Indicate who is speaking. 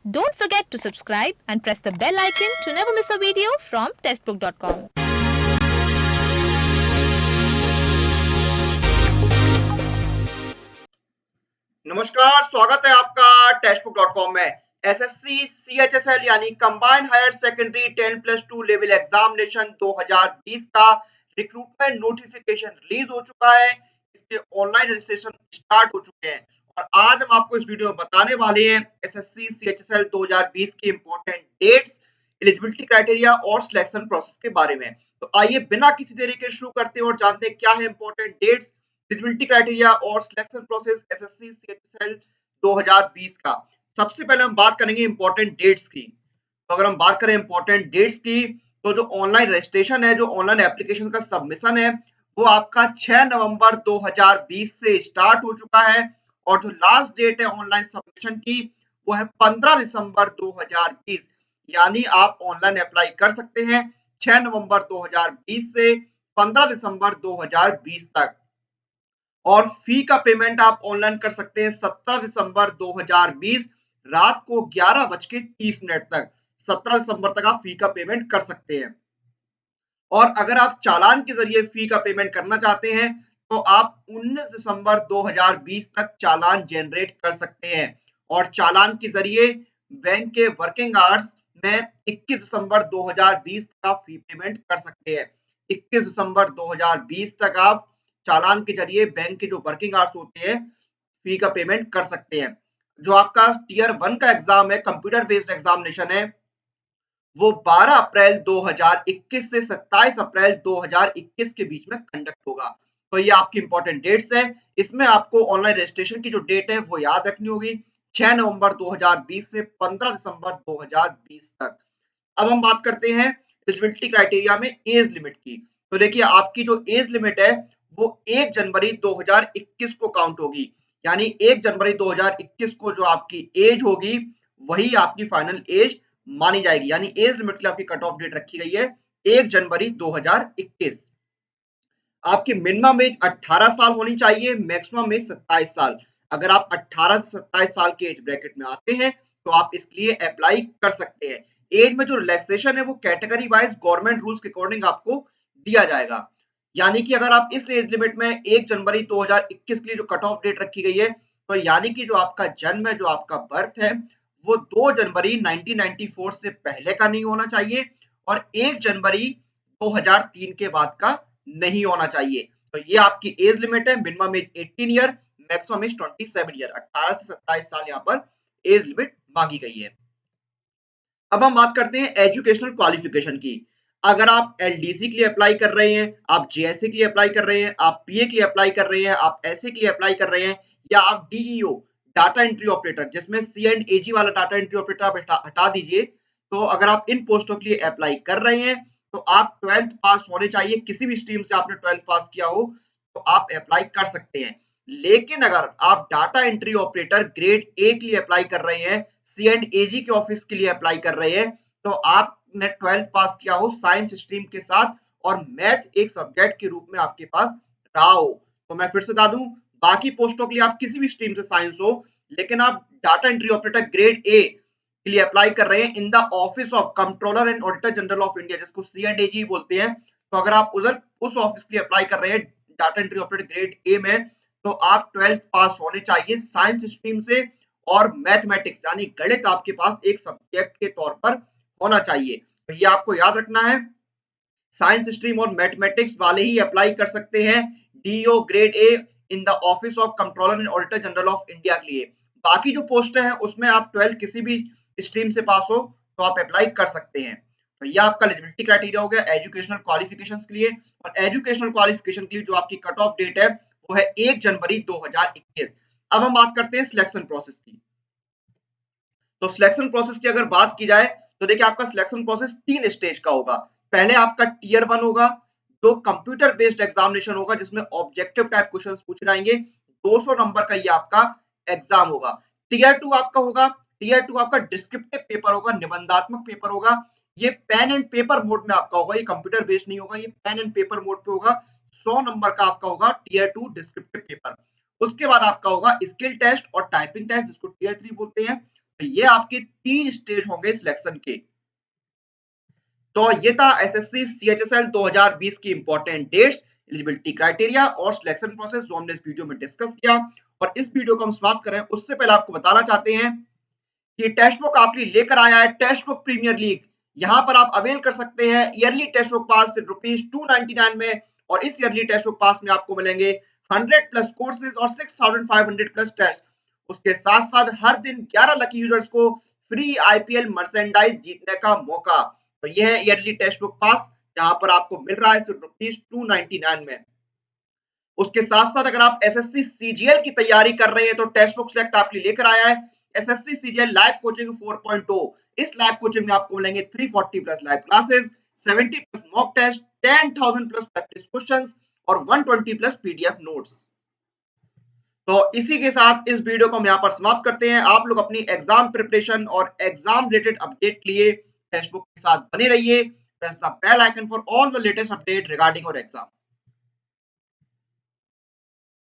Speaker 1: Don't forget to subscribe and press the bell icon to never miss a video from testbook.com.
Speaker 2: नमस्कार, स्वागत है आपका Testbook dot com में। SSC CHSL यानी combined higher secondary 10+2 level examination 2020 का recruitment notification release हो चुका है। इसके ऑनलाइन रजिस्ट्रेशन स्टार्ट हो चुके हैं और आज हम आपको इस वीडियो में बताने वाले हैं एसएससी सीएचएसएल 2020 की इंपॉर्टेंट डेट्स, एलिजिबिलिटी क्राइटेरिया और सिलेक्शन प्रोसेस के बारे में। तो आइए बिना किसी देरी के शुरू करते हैं और जानते हैं क्या है इंपॉर्टेंट डेट्स, एलिजिबिलिटी क्राइटेरिया और सिलेक्शन प्रोसेस एसएससी सीएचएसएल 2020 का। सबसे पहले हम बात करेंगे इंपॉर्टेंट डेट्स की। तो अगर हम बात करें इंपॉर्टेंट डेट्स की, तो जो ऑनलाइन रजिस्ट्रेशन है, जो ऑनलाइन एप्लीकेशन का सबमिशन है, वो आपका 6 नवंबर 2020 से स्टार्ट हो चुका है और जो लास्ट डेट है ऑनलाइन सबमिशन की वो है 15 दिसंबर 2020। यानी आप ऑनलाइन अप्लाई कर सकते हैं 6 नवंबर 2020 से 15 दिसंबर 2020 तक। और फी का पेमेंट आप ऑनलाइन कर सकते हैं 17 दिसंबर 2020 रात को 11:30 तक। 17 दिसंबर तक आप फी का पेमेंट कर सकते हैं। और अगर आप चालान के जरिए फी का पेमेंट करना चाहते हैं तो आप 19 दिसंबर 2020 तक चालान जनरेट कर सकते हैं और चालान के जरिए बैंक के वर्किंग आवर्स में 21 दिसंबर 2020 तक आप फी पेमेंट कर सकते हैं। 21 दिसंबर 2020 तक आप चालान के जरिए बैंक के जो वर्किंग आवर्स होते हैं फी का पेमेंट कर सकते हैं। जो आपका टीयर 1 का एग्जाम है, कंप्यूटर बेस्ड एग्जामिनेशन है, वो 12 अप्रैल 2021 से 27 अप्रैल 2021 के बीच में कंडक्ट होगा। तो ये आपकी इंपॉर्टेंट डेट्स है। इसमें आपको ऑनलाइन रजिस्ट्रेशन की जो डेट है वो याद रखनी होगी, 6 नवंबर 2020 से 15 दिसंबर 2020 तक। अब हम बात करते हैं एलिजिबिलिटी क्राइटेरिया में एज लिमिट की। तो देखिए आपकी जो एज लिमिट है वो 1 जनवरी 2021 को काउंट होगी। यानी 1 जनवरी 2021 को जो आपकी एज होगी वही आपकी फाइनल एज मानी जाएगी। यानी एज लिमिट की आपकी कट ऑफ डेट रखी गई है 1 जनवरी 2021। आपकी मिनिमम एज 18 साल होनी चाहिए, मैक्सिमम एज 27 साल। अगर आप 18 से 27 साल के एज ब्रैकेट में आते हैं तो आप इसके लिए अप्लाई कर सकते हैं। एज में जो रिलैक्सेशन है वो कैटेगरी वाइज गवर्नमेंट रूल्स के अकॉर्डिंग आपको दिया जाएगा। यानी कि अगर आप इस एज लिमिट में 1 जनवरी 2021 के लिए जो कट ऑफ डेट रखी गई है, तो यानी कि जो आपका जन्म है, जो आपका बर्थ है, वो 2 जनवरी 1994 से पहले का नहीं होना चाहिए और 1 जनवरी 2003 के बाद का नहीं होना चाहिए। तो ये आपकी एज लिमिट है। Minimum age 18 year, maximum age 27 year. 18 से 27 साल यहाँ पर एज लिमिट मांगी गई है। अब हम बात करते हैं एजुकेशनल क्वालिफिकेशन की। अगर आप एलडीसी के लिए अप्लाई कर रहे हैं, आप जेएससी के लिए अप्लाई कर रहे हैं, आप पीए के लिए अप्लाई कर रहे हैं, आप एसए के लिए अप्लाई कर रहे हैं, या आप डीईओ डाटा एंट्री ऑपरेटर, जिसमें सी एंड एजी वाला डाटा एंट्री ऑपरेटर आप हटा दीजिए, तो अगर आप इन पोस्टों के लिए अप्लाई कर रहे हैं तो आप 12th पास होने चाहिए। किसी भी स्ट्रीम से आपने 12th पास किया हो तो आप अप्लाई कर सकते हैं। लेकिन अगर आप data entry operator grade A के लिए अप्लाई कर रहे हैं, सी एंड एजी के ऑफिस के लिए अप्लाई कर रहे हैं, तो आपने 12th पास किया हो साइंस स्ट्रीम के साथ और मैथ एक सब्जेक्ट के रूप में आपके पास रहा हो। तो मैं फिर से बता दूं, बाकी पोस्टों के लिए आप किसी भी स्ट्रीम से साइंस हो, लेकिन आप data entry operator grade A के लिए अप्लाई कर रहे हैं इन the office of controller and auditor general of India, जिसको सी एंड एजी बोलते हैं। तो अगर आप उधर उस ऑफिस के लिए अप्लाई कर रहे हैं data entry operator grade A में, तो आप 12th पास होने चाहिए साइंस स्ट्रीम से और मैथमेटिक्स यानी गणित आपके पास एक सब्जेक्ट के तौर पर होना चाहिए। तो ये आपको याद रखना है। साइंस स्ट्रीम और मैथमेटिक्स वाले ही अप्लाई कर सकते हैं DO grade A in the office of controller and auditor general of India के लिए। बाकी जो पोस्ट हैं उसमें आप 12th किसी भी स्ट्रीम से पास हो तो आप अप्लाई कर सकते हैं। तो ये आपका एलिजिबिलिटी क्राइटेरिया हो गया एजुकेशनल क्वालिफिकेशंस के लिए। और एजुकेशनल क्वालिफिकेशन के लिए जो आपकी कट ऑफ डेट है वो है 1 जनवरी 2021। अब हम बात करते हैं सिलेक्शन प्रोसेस की। तो सिलेक्शन प्रोसेस की अगर बात की जाए तो देखिए आपका सिलेक्शन प्रोसेस 3 स्टेज का होगा। पहले आपका टीयर 1 होगा, जो कंप्यूटर बेस्ड एग्जामिनेशन होगा जिसमें ऑब्जेक्टिव टाइप क्वेश्चंस पूछे जाएंगे। 200 नंबर का ये आपका एग्जाम होगा। टीयर 2 आपका होगा, टीयर 2 आपका डिस्क्रिप्टिव पेपर होगा, निबंधात्मक पेपर होगा। ये पेन एंड पेपर मोड में आपका होगा, ये कंप्यूटर बेस्ड नहीं होगा, ये पेन एंड पेपर मोड पे होगा। 100 नंबर का आपका होगा टीयर 2 डिस्क्रिप्टिव पेपर। उसके बाद आपका होगा स्किल टेस्ट और टाइपिंग टेस्ट, जिसको टीयर 3 बोलते हैं। तो ये आपके 3 स्टेज होंगे सिलेक्शन के। तो ये था एसएससी सीएचएसएल 2020 की इंपॉर्टेंट डेट्स, एलिजिबिलिटी क्राइटेरिया और सिलेक्शन प्रोसेस जो हमने इस वीडियो में डिस्कस किया। और इस वीडियो को हम समाप्त करें उससे पहले आपको बताना चाहते हैं कि टेक्स्ट बुक आपके लिए लेकर आया है टेक्स्ट बुक प्रीमियर लीग। यहाँ पर आप अवेल कर सकते हैं ईयरली टेक्स्ट बुक पास सिर्फ ₹299 में। और इस ईयरली टेक्स्ट बुक पास में आपको मिलेंगे 100 प्लस कोर्सेज और 6500 प्लस टेस्ट। उसके साथ साथ हर दिन 11 लकी यूजर्स को फ्री आईपीएल मर्चेंडाइज जीतने का मौका। तो यह है ईयरली टेक्स्ट बुक पास, जहां पर आपको मिल रहा है सिर्फ ₹299 में। उसके साथ साथ अगर आप एसएससी सीजीएल की तैयारी कर रहे हैं तो टेक्स्ट बुक सिलेक्ट आपके लिए लेकर आया है एसएससी सीजीएल लाइव कोचिंग 4.0। इस लाइव कोचिंग में आपको मिलेंगे 340 plus live classes, 70 plus mock test, 10,000 plus practice questions और 120 प्लस पीडीएफ नोट्स। तो इसी के साथ इस वीडियो को हम यहाँ पर समाप्त करते हैं। आप लोग अपनी एग्जाम प्रिपरेशन और एग्जाम रिलेटेड अपडेट के लिए टेक्स्ट बुक के साथ बने रहिए। Press the bell icon for all the latest update regarding your exam.